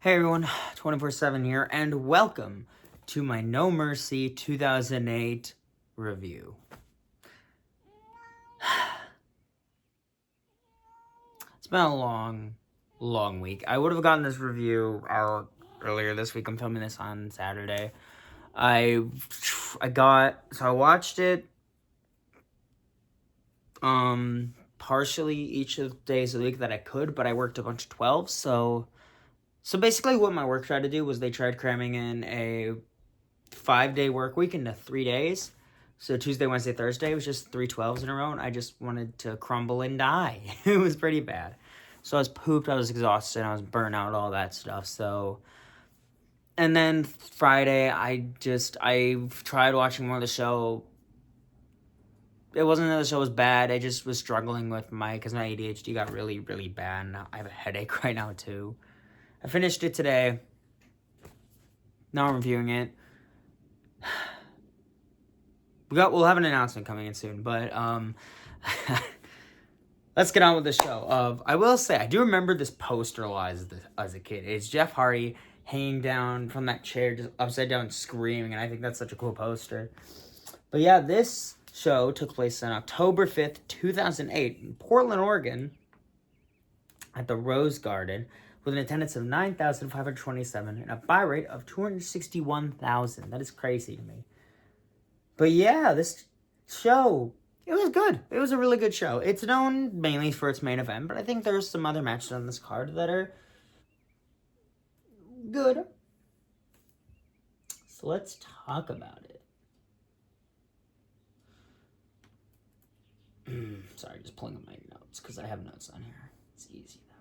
Hey everyone, 24/7 here, and welcome to my No Mercy 2008 review. It's been a long week. I would have gotten this review out earlier this week. I'm filming this on Saturday. I watched it partially each of the days of the week that I could, but I worked a bunch of 12, so basically what my work tried to do was they tried cramming in a 5-day work week into 3 days. So Tuesday, Wednesday, Thursday was just 3 12s in a row, and I just wanted to crumble and die. It was pretty bad. So I was pooped, I was exhausted, I was burnt out, all that stuff. So, and then Friday, I tried watching more of the show. It wasn't that the show was bad, I just was struggling with because my ADHD got really, really bad, and I have a headache right now, too. I finished it today. Now I'm reviewing it. We'll have an announcement coming in soon, but let's get on with the show. I will say, I do remember this poster a lot as a kid. It's Jeff Hardy hanging down from that chair, just upside down screaming, and I think that's such a cool poster. But yeah, this show took place on October 5th, 2008 in Portland, Oregon at the Rose Garden with an attendance of 9,527 and a buy rate of 261,000. That is crazy to me. But yeah, this show, it was good. It was a really good show. It's known mainly for its main event, but I think there's some other matches on this card that are good. So let's talk about it. Sorry, just pulling up my notes because I have notes on here. It's easy that way.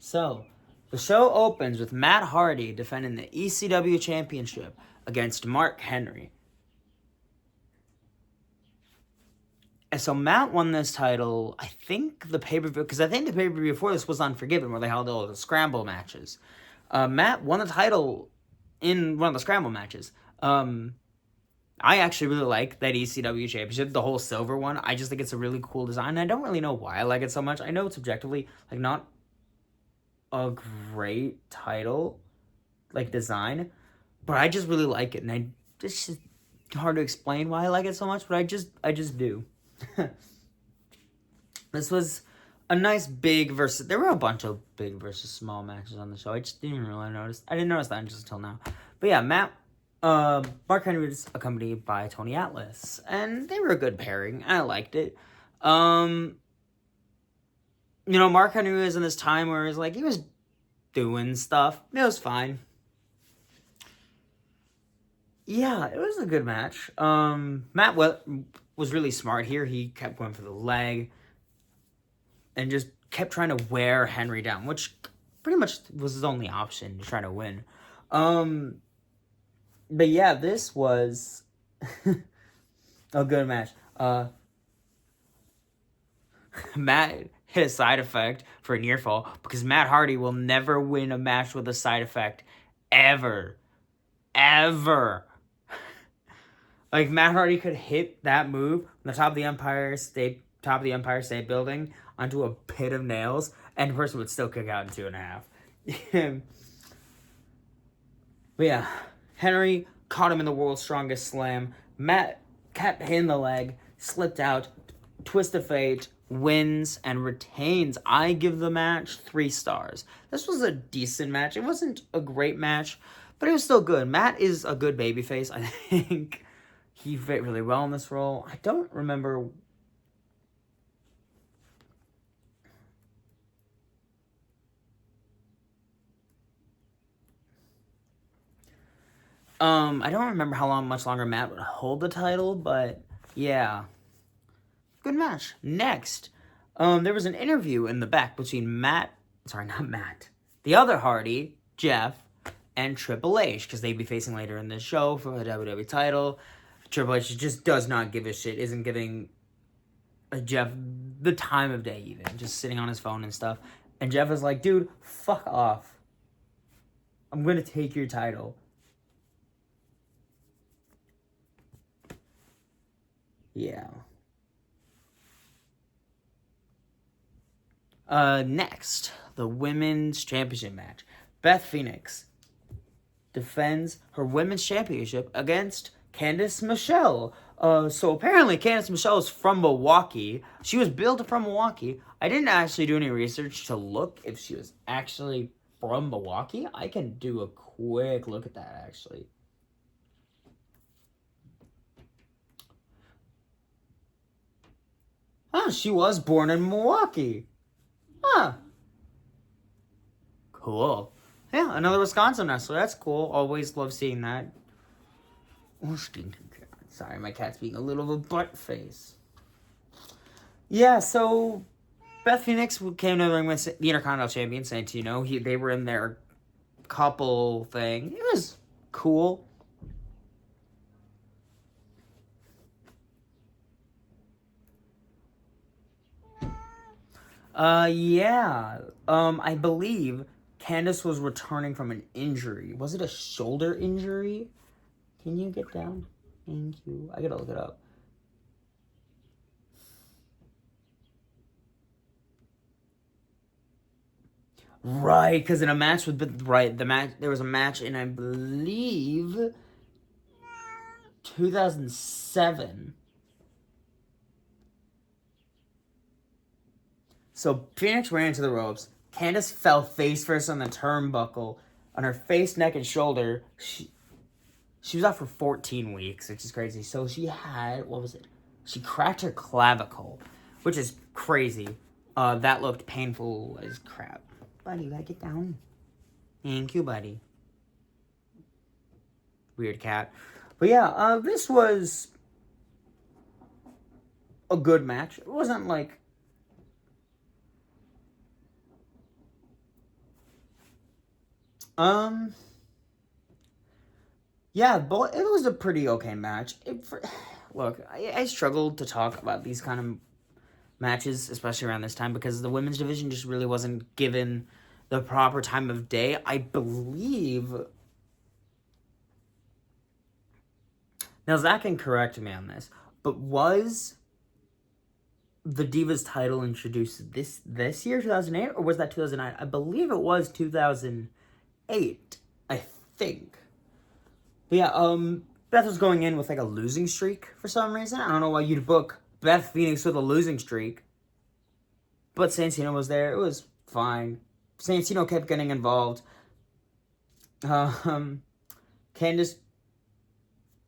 So, the show opens with Matt Hardy defending the ECW Championship against Mark Henry. And so Matt won this title, I think the pay-per-view, because I think the pay-per-view before this was Unforgiven, where they held all the scramble matches. Matt won the title in one of the scramble matches. I actually really like that ECW Championship, the whole silver one. I just think it's a really cool design. I don't really know why I like it so much. I know it's objectively not a great title, design, but I just really like it, and it's just hard to explain why I like it so much, but I just do. This was a nice big versus. There were a bunch of big versus small matches on the show. I just didn't really notice. I didn't notice that until now. But yeah, Mark Henry was accompanied by Tony Atlas, and they were a good pairing. I liked it. Mark Henry was in this time where he was doing stuff. It was fine. Yeah, it was a good match. Matt was really smart here. He kept going for the leg and just kept trying to wear Henry down, which pretty much was his only option to try to win. But yeah, this was a good match. Matt hit a side effect for a near fall because Matt Hardy will never win a match with a side effect ever. Matt Hardy could hit that move on the top of the Empire State Building onto a pit of nails, and the person would still kick out in 2.5. But yeah, Henry caught him in the world's strongest slam. Matt kept hitting the leg, slipped out, twist of fate, wins, and retains. I give the match 3 stars. This was a decent match. It wasn't a great match, but it was still good. Matt is a good babyface. I think he fit really well in this role. I don't remember. I don't remember how much longer Matt would hold the title, but yeah. Good match. Next, there was an interview in the back between the other Hardy, Jeff, and Triple H, because they'd be facing later in the show for the WWE title. Triple H just does not give a shit, isn't giving Jeff the time of day even, just sitting on his phone and stuff. And Jeff is like, dude, fuck off. I'm going to take your title. Yeah. Next, the women's championship match. Beth Phoenix defends her women's championship against Candice Michelle. So apparently Candice Michelle is from Milwaukee. She was billed from Milwaukee. I didn't actually do any research to look if she was actually from Milwaukee. I can do a quick look at that, actually. Oh, she was born in Milwaukee. Huh. Cool. Yeah, another Wisconsin wrestler. That's cool. Always love seeing that. Oh, stinking cat. Sorry, my cat's being a little of a butt face. Yeah, so Beth Phoenix came to the ring with the Intercontinental Champion, Santino. They were in their couple thing. It was cool. Yeah. I believe Candice was returning from an injury. Was it a shoulder injury? Can you get down? Thank you. I gotta look it up. Right, because in a match with there was a match in, I believe, 2007. So Phoenix ran into the ropes. Candice fell face first on the turnbuckle, on her face, neck, and shoulder. She was out for 14 weeks, which is crazy. So she had, what was it? She cracked her clavicle, which is crazy. That looked painful as crap. Buddy, you gotta get down. Thank you, buddy. Weird cat. But yeah, this was a good match. It wasn't like... Yeah, but it was a pretty okay match. Look, I struggled to talk about these kind of matches, especially around this time, because the women's division just really wasn't given the proper time of day. I believe... Now, Zach can correct me on this, but was the Divas title introduced this year, 2008, or was that 2009? I believe it was 2008, I think. But yeah, Beth was going in with like a losing streak for some reason. I don't know why you'd book Beth Phoenix with a losing streak. But Santino was there. It was fine. Santino kept getting involved. Candice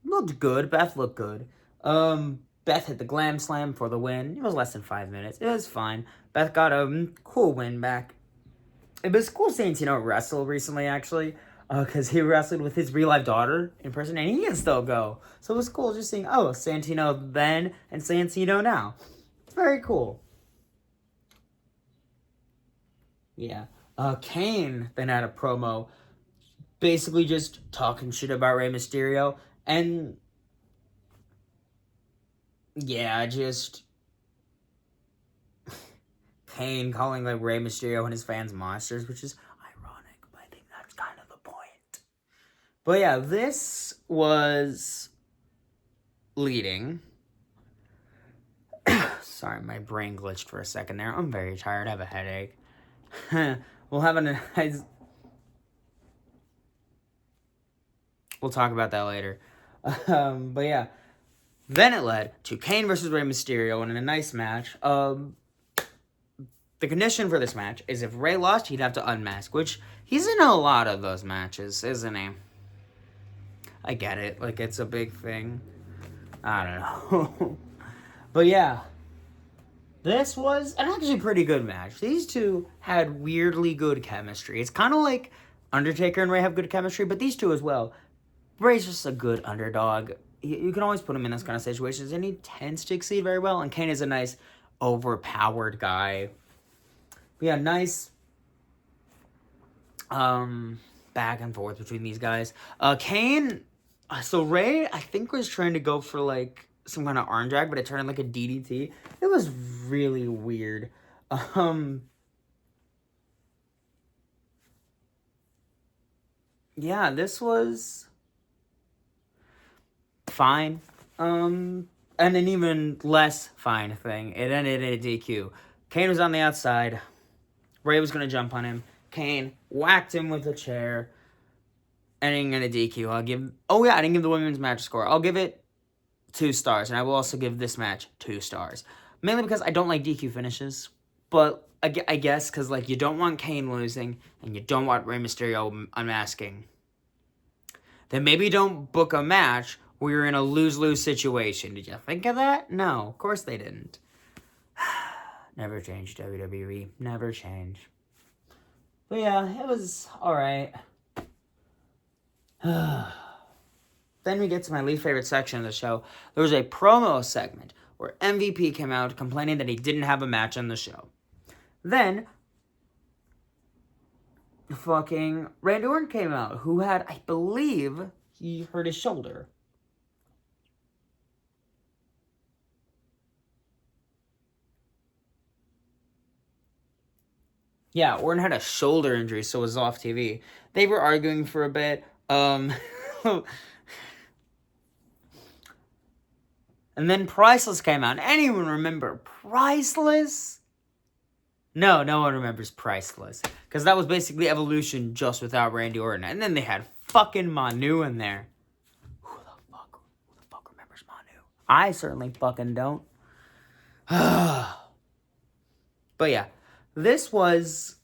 looked good. Beth looked good. Beth hit the glam slam for the win. It was less than 5 minutes. It was fine. Beth got a cool win back. It was cool seeing Santino wrestle recently, actually. Because he wrestled with his real-life daughter in person, and he can still go. So it was cool just seeing, Santino then and Santino now. It's very cool. Yeah. Kane then had a promo basically just talking shit about Rey Mysterio. And yeah, just Kane calling like Rey Mysterio and his fans monsters, which is ironic, but I think that's kind of the point. But yeah, this was leading. Sorry, my brain glitched for a second there. I'm very tired. I have a headache. We'll talk about that later. But yeah. Then it led to Kane versus Rey Mysterio in a nice match. The condition for this match is if Rey lost, he'd have to unmask, which he's in a lot of those matches, isn't he? I get it. Like, it's a big thing. I don't know. But yeah. This was an actually pretty good match. These two had weirdly good chemistry. It's kind of like Undertaker and Rey have good chemistry, but these two as well. Rey's just a good underdog. You can always put him in this kind of situations, and he tends to succeed very well. And Kane is a nice, overpowered guy. But yeah, nice back and forth between these guys. Kane, so Rey, I think, was trying to go for, like, some kind of arm drag, but it turned like a DDT. It was really weird. Yeah, this was fine. And an even less fine thing. It ended in a DQ. Kane was on the outside. Ray was going to jump on him. Kane whacked him with a chair. Ending in a DQ. I didn't give the women's match a score. I'll give it 2 stars. And I will also give this match 2 stars. Mainly because I don't like DQ finishes. But I guess because, like, you don't want Kane losing. And you don't want Rey Mysterio unmasking. Then maybe don't book a match where you're in a lose-lose situation. Did you think of that? No, of course they didn't. Never change, WWE. Never change. But yeah, it was alright. Then we get to my least favorite section of the show. There was a promo segment where MVP came out complaining that he didn't have a match on the show. Then, fucking Randy Orton came out, who had, I believe, he hurt his shoulder. Yeah, Orton had a shoulder injury, so was off TV. They were arguing for a bit. And then Priceless came out. Anyone remember Priceless? No one remembers Priceless. Because that was basically Evolution just without Randy Orton. And then they had fucking Manu in there. Who the fuck remembers Manu? I certainly fucking don't. But yeah. This was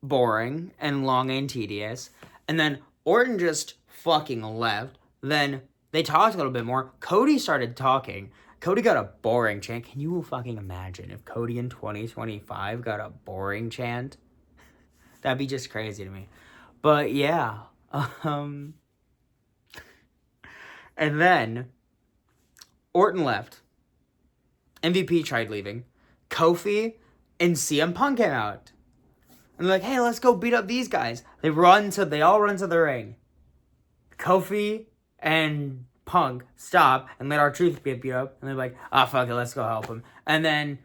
boring and long and tedious. And then Orton just fucking left. Then they talked a little bit more. Cody started talking. Cody got a boring chant. Can you fucking imagine if Cody in 2025 got a boring chant? That'd be just crazy to me. But yeah. And then Orton left. MVP tried leaving. Kofi and CM Punk came out. And they're like, hey, let's go beat up these guys. They all run to the ring. Kofi and Punk stop and let R-Truth get beat up. And they're like, fuck it, let's go help him. And then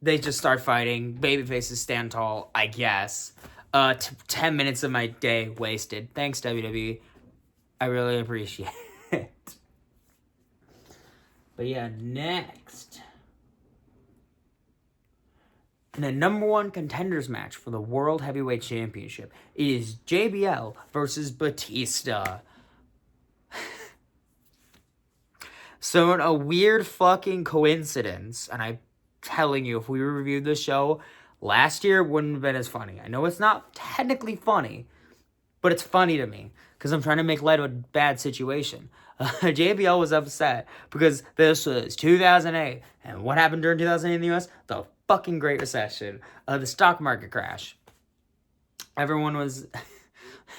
they just start fighting. Babyfaces stand tall, I guess. 10 minutes of my day wasted. Thanks, WWE. I really appreciate it. But yeah, next. In the number 1 contenders match for the World Heavyweight Championship, it is JBL versus Batista. So in a weird fucking coincidence, and I'm telling you, if we reviewed the show last year, it wouldn't have been as funny. I know it's not technically funny, but it's funny to me, because I'm trying to make light of a bad situation. JBL was upset, because this was 2008, and what happened during 2008 in the US? The fucking Great Recession. The stock market crash. Everyone was...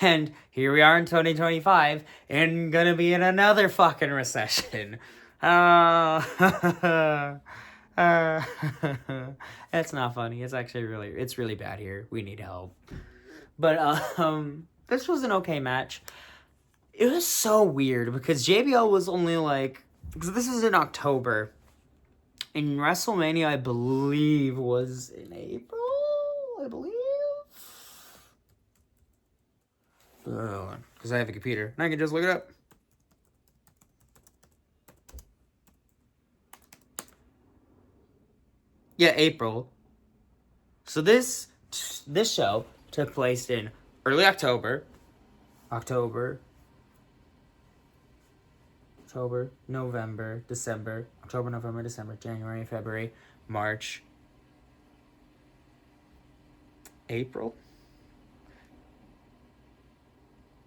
And here we are in 2025, and gonna be in another fucking recession. It's not funny. It's actually it's really bad here. We need help. But, this was an okay match. It was so weird, because JBL was only because this is in October, and WrestleMania, I believe, was in April, because I have a computer, and I can just look it up. Yeah, April. So this show took place in early October, November, December, January, February, March, April.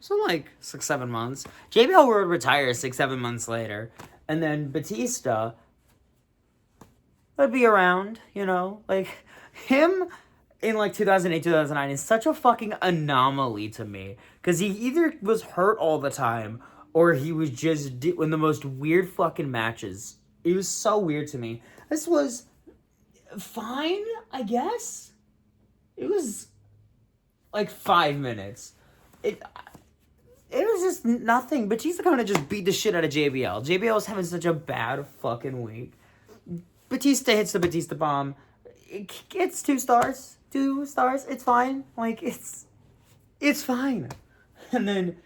So 6-7 months. JBL would retire 6-7 months later. And then Batista would be around, him in 2008, 2009 is such a fucking anomaly to me. Because he either was hurt all the time, or he was just in the most weird fucking matches. It was so weird to me. This was fine, I guess. It was 5 minutes. It was just nothing. Batista kind of just beat the shit out of JBL. JBL was having such a bad fucking week. Batista hits the Batista bomb. It's 2 stars. 2 stars. It's fine. It's fine. And then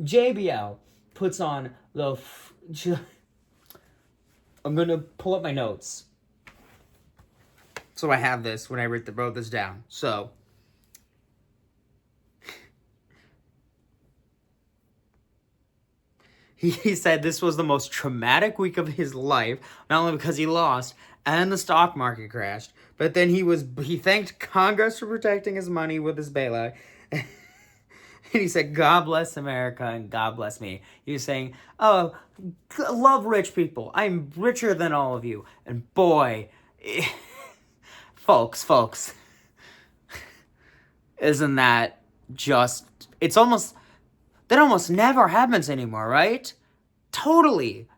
JBL puts on the... I'm going to pull up my notes. So I have this when I wrote this down. So he said this was the most traumatic week of his life, not only because he lost and the stock market crashed, but then he thanked Congress for protecting his money with his bailout. And he said, God bless America and God bless me. He was saying, oh, love rich people. I'm richer than all of you. And boy, folks, isn't that just, that almost never happens anymore, right? Totally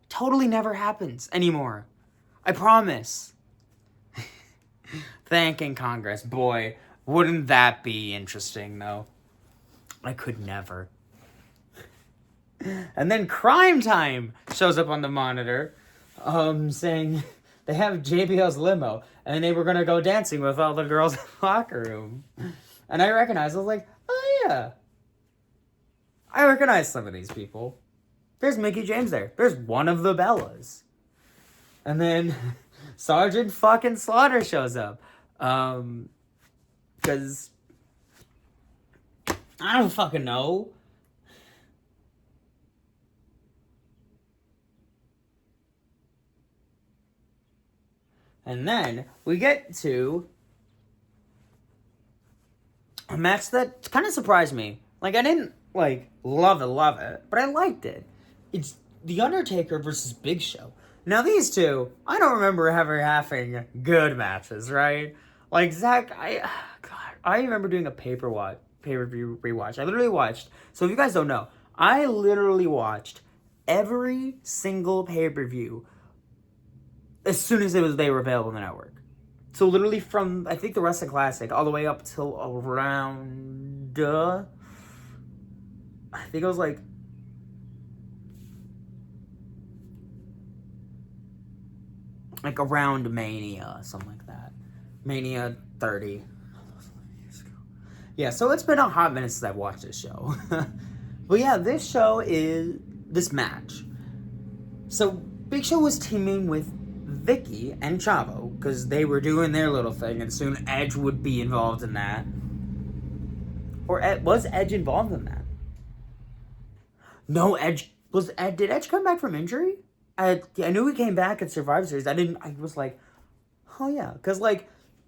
never happens anymore. I promise. Thanking Congress. Boy, wouldn't that be interesting, though? I could never. And then Crime Time shows up on the monitor, saying they have JBL's limo, and they were going to go dancing with all the girls in the locker room. And I was like, oh yeah. I recognize some of these people. There's Mickey James there. There's one of the Bellas. And then Sergeant fucking Slaughter shows up. Because I don't fucking know. And then we get to a match that kind of surprised me. Like, I didn't, love it, but I liked it. It's The Undertaker versus Big Show. Now, these two, I don't remember ever having good matches, right? Like, Zach, I remember doing a pay-per-view rewatch. I literally watched, so if you guys don't know, I literally watched every single pay-per-view as soon as they were available on the network. So literally from, I think, the Wrestling Classic all the way up till around, I think it was like around Mania, something like that. Mania 30. Yeah, so it's been a hot minute since I've watched this show. But yeah, this match. So Big Show was teaming with Vicky and Chavo, because they were doing their little thing, and soon Edge would be involved in that. Or was Edge involved in that? No, did Edge come back from injury? I knew he came back at Survivor Series. I was like, oh yeah. Because,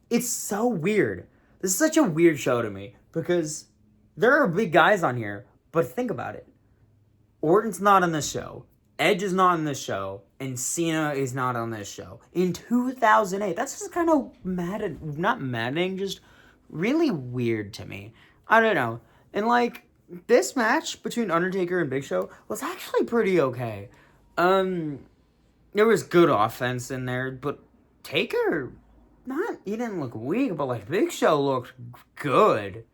it's so weird. This is such a weird show to me. Because there are big guys on here. But think about it. Orton's not on this show. Edge is not on this show. And Cena is not on this show. In 2008. That's just kind of not maddening. Just really weird to me. I don't know. And, this match between Undertaker and Big Show was actually pretty okay. There was good offense in there, but Taker, he didn't look weak, but Big Show looked good.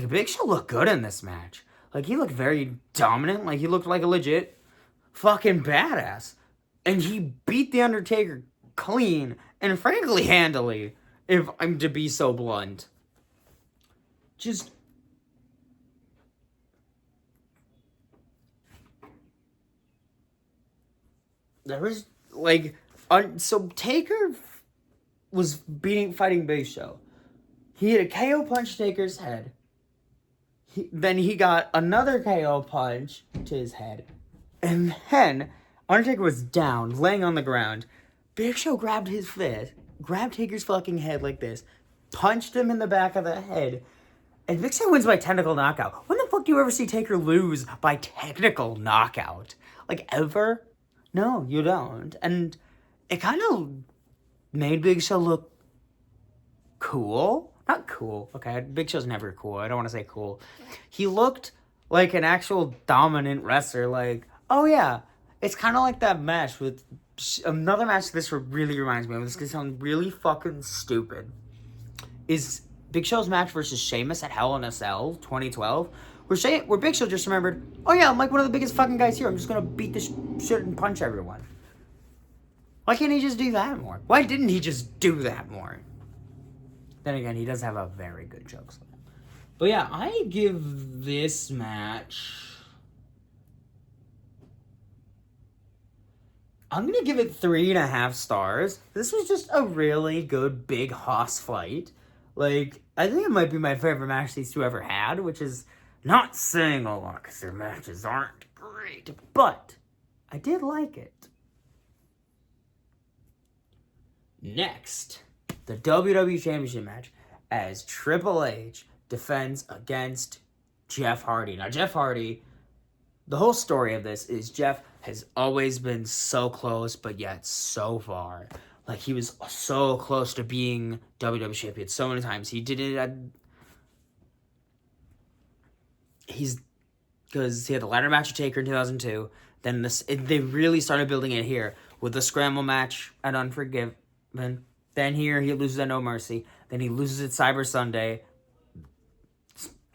Big Show looked good in this match. He looked very dominant. He looked like a legit fucking badass. And he beat The Undertaker clean and frankly handily, if I'm to be so blunt. Just there was so Taker was fighting Big Show. He had a KO punch to Taker's head. Then he got another KO punch to his head. And then Undertaker was down, laying on the ground. Big Show grabbed Taker's fucking head like this, punched him in the back of the head, and Big Show wins by technical knockout. When the fuck do you ever see Taker lose by technical knockout? Ever? No, you don't. And it kind of made Big Show look cool. Not cool. Okay, Big Show's never cool. I don't want to say cool. He looked like an actual dominant wrestler. Oh yeah. It's kind of like that match with another match this really reminds me of. This could sound really fucking stupid. Is Big Show's match versus Sheamus at Hell in a Cell 2012. Where Big Show just remembered, oh yeah, I'm one of the biggest fucking guys here. I'm just gonna beat this shit and punch everyone. Why can't he just do that more? Why didn't he just do that more? Then again, he does have a very good choke slam. But yeah, I give this match I'm going to give it 3.5 stars. This was just a really good big hoss fight. Like, I think it might be my favorite match these two ever had, which is not saying a lot because their matches aren't great, but I did like it. Next, the WWE Championship match as Triple H defends against Jeff Hardy. Now, Jeff Hardy, the whole story of this is Jeff has always been so close, but yet so far. Like, he was so close to being WWE Champion so many times. He did it at... Because he had the ladder match with Taker in 2002. Then they really started building it here with the Scramble match at Unforgiven. Then here he loses at No Mercy. Then he loses at Cyber Sunday.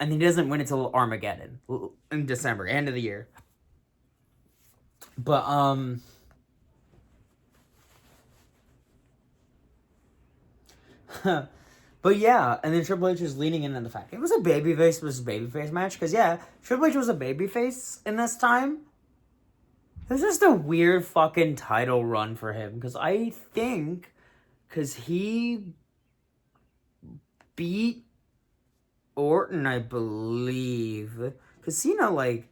And he doesn't win until Armageddon in December, end of the year. But, but yeah, and then Triple H was leaning in on the fact it was a babyface versus babyface match. Because, yeah, Triple H was a babyface in this time. It was just a weird fucking title run for him. Because I think, because he beat Orton, I believe. Because Cena, like,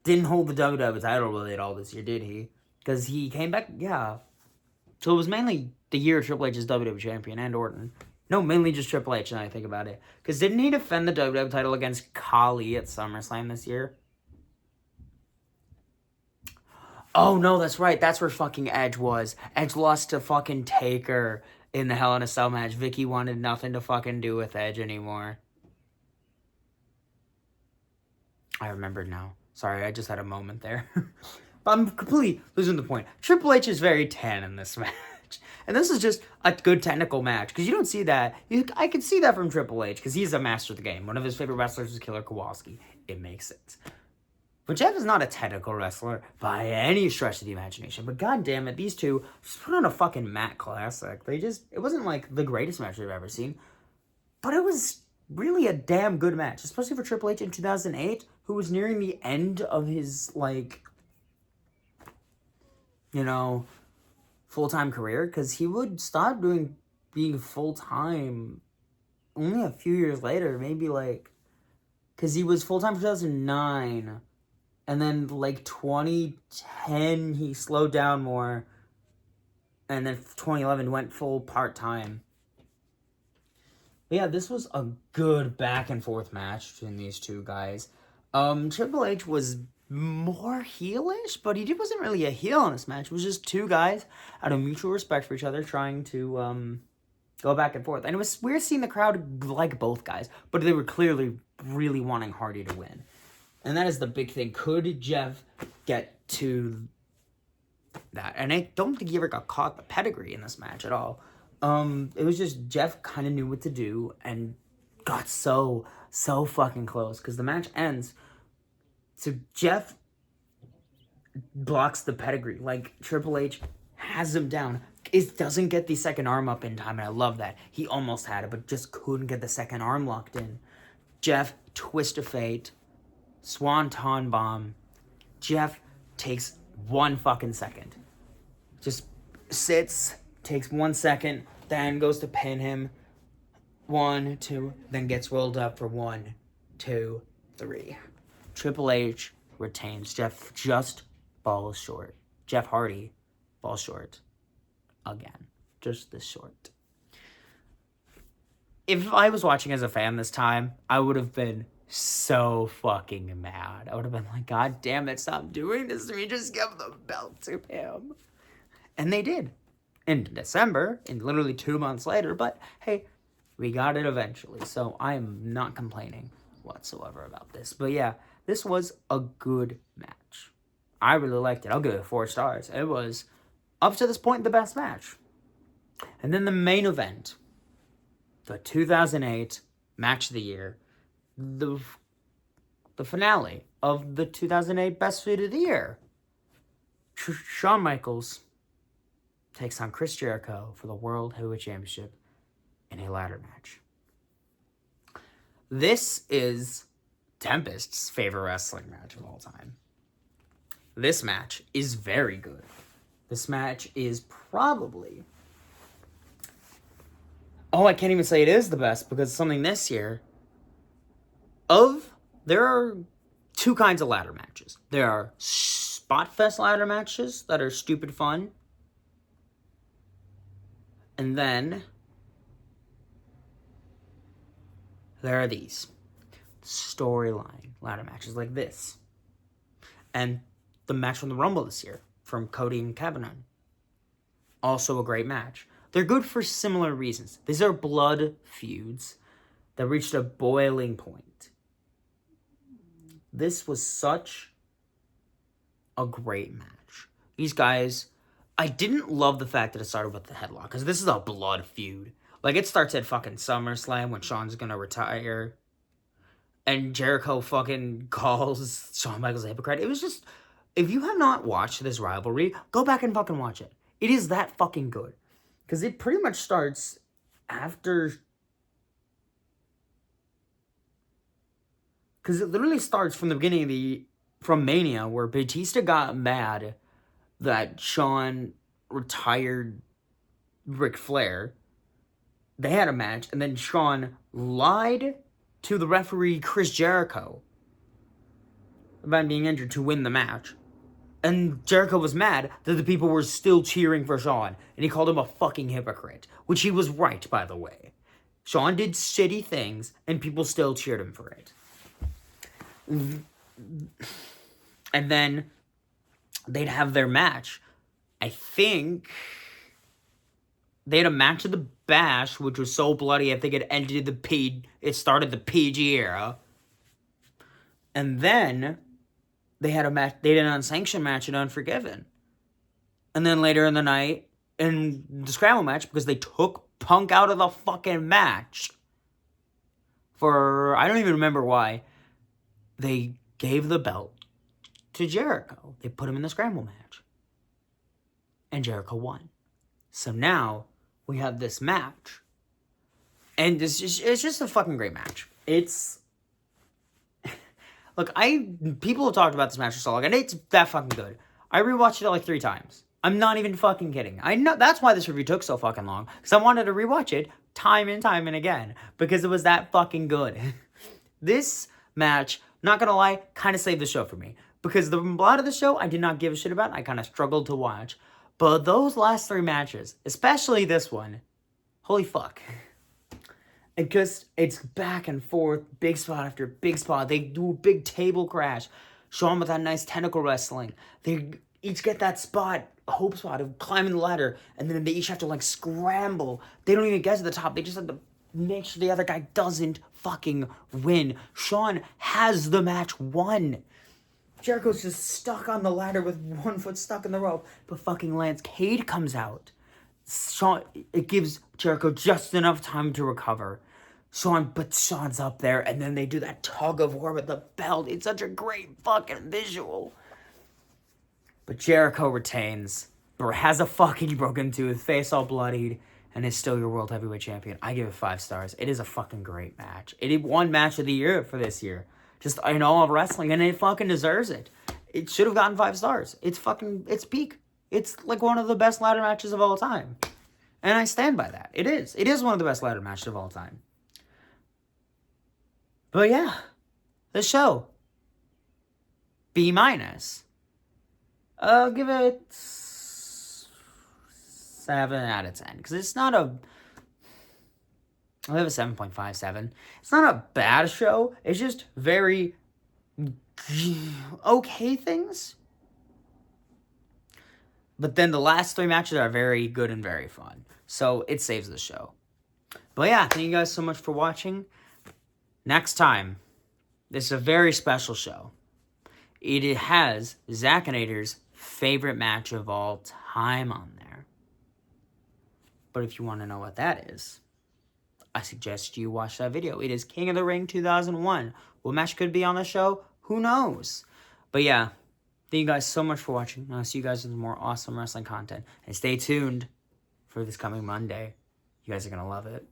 didn't hold the WWE title really at all this year, did he? Because he came back, yeah. So it was mainly the year Triple H is WWE Champion and Orton. No, mainly just Triple H, now I think about it. Because didn't he defend the WWE title against Khali at SummerSlam this year? Oh, no, that's right. That's where fucking Edge was. Edge lost to fucking Taker in the Hell in a Cell match. Vicky wanted nothing to fucking do with Edge anymore. I remembered now. Sorry, I just had a moment there. But I'm completely losing the point. Triple H is very tan in this match. And this is just a good technical match. Because you don't see that. I can see that from Triple H. Because he's a master of the game. One of his favorite wrestlers is Killer Kowalski. It makes sense. But Jeff is not a technical wrestler by any stretch of the imagination. But god damn it, these two just put on a fucking mat classic. It wasn't like the greatest match I've ever seen. But it was really a damn good match. Especially for Triple H in 2008, who was nearing the end of his, like, you know, full-time career. Because he would stop being full-time only a few years later. Maybe, like, because he was full-time for 2009. And then, like, 2010, he slowed down more. And then 2011 went full part-time. But yeah, this was a good back-and-forth match between these two guys. Triple H was more heelish, but he wasn't really a heel in this match. It was just two guys out of mutual respect for each other trying to go back and forth. And it was weird seeing the crowd like both guys, but they were clearly really wanting Hardy to win. And that is the big thing. Could Jeff get to that? And I don't think he ever got caught the pedigree in this match at all. It was just Jeff kind of knew what to do and got so fucking close. Because the match ends. So Jeff blocks the pedigree. Like, Triple H has him down. It doesn't get the second arm up in time, and I love that. He almost had it, but just couldn't get the second arm locked in. Jeff, twist of fate. Swanton bomb. Jeff takes 1 fucking second. Just sits, takes 1 second, then goes to pin him. 1, 2, then gets rolled up for 1, 2, 3. Triple H retains. Jeff just falls short. Jeff Hardy falls short. Again. Just this short. If I was watching as a fan this time, I would have been so fucking mad. I would have been like, God damn it, stop doing this to me. Just give the belt to him. And they did. In December, and literally 2 months later, but hey, we got it eventually. So I am not complaining whatsoever about this. But yeah, this was a good match. I really liked it. I'll give it 4 stars. It was, up to this point, the best match. And then the main event, the 2008 match of the year, the finale of the 2008 Best Feud of the Year. Shawn Michaels takes on Chris Jericho for the World Heavyweight Championship in a ladder match. This is Tempest's favorite wrestling match of all time. This match is very good. This match is probably... Oh, I can't even say it is the best because it's something this year. There are two kinds of ladder matches. There are spot fest ladder matches that are stupid fun. And then there are these storyline ladder matches like this. And the match from the Rumble this year from Cody and Kevin. Also a great match. They're good for similar reasons. These are blood feuds that reached a boiling point. This was such a great match. These guys, I didn't love the fact that it started with the headlock, because this is a blood feud. Like, it starts at fucking SummerSlam when Shawn's gonna retire, and Jericho fucking calls Shawn Michaels a hypocrite. It was just, if you have not watched this rivalry, go back and fucking watch it. It is that fucking good. Because it pretty much starts after... Because it literally starts from the beginning of from Mania, where Batista got mad that Shawn retired Ric Flair. They had a match, and then Shawn lied to the referee Chris Jericho about being injured to win the match. And Jericho was mad that the people were still cheering for Shawn, and he called him a fucking hypocrite, which he was right, by the way. Shawn did shitty things, and people still cheered him for it. And then they'd have their match. I think they had a match at the Bash, which was so bloody, I think it started the PG era. And then they had a match, they did an unsanctioned match at Unforgiven. And then later in the night, in the Scramble match, because they took Punk out of the fucking match for, I don't even remember why, they gave the belt to Jericho. They put him in the Scramble match. And Jericho won. So now we have this match. And it's just a fucking great match. It's... Look, people have talked about this match for so long, and it's that fucking good. I rewatched it like 3 times. I'm not even fucking kidding. I know that's why this review took so fucking long, because I wanted to rewatch it time and time and again, because it was that fucking good. This match, not gonna lie, kind of saved the show for me, because a lot of the show I did not give a shit about. I kind of struggled to watch, but those last 3 matches, especially this one, holy fuck. It's back and forth, big spot after big spot. They do a big table crash. Shawn with that nice tentacle wrestling. They each get that spot, hope spot of climbing the ladder, and then they each have to like scramble. They don't even get to the top. They just have to make sure the other guy doesn't fucking win. Shawn has the match won. Jericho's just stuck on the ladder with one foot stuck in the rope, but fucking Lance Cade comes out. It gives Jericho just enough time to recover. But Shawn's up there, and then they do that tug of war with the belt. It's such a great fucking visual. But Jericho retains, has a fucking broken tooth, face all bloodied, and is still your World Heavyweight Champion. I give it 5 stars. It is a fucking great match. It won Match of the Year for this year. Just in all of wrestling, and it fucking deserves it. It should have gotten 5 stars. It's peak. It's like one of the best ladder matches of all time. And I stand by that. It is. It is one of the best ladder matches of all time. But yeah, the show. B-. I'll give it 7 out of 10. Because it's not a... I'll give it 7.57. It's not a bad show. It's just very okay things. But then the last 3 matches are very good and very fun. So it saves the show. But yeah, thank you guys so much for watching. Next time, this is a very special show. It has Zackinator's favorite match of all time on there. But if you want to know what that is, I suggest you watch that video. It is King of the Ring 2001. What match could be on the show? Who knows? But yeah, thank you guys so much for watching. I'll see you guys with more awesome wrestling content. And stay tuned for this coming Monday. You guys are going to love it.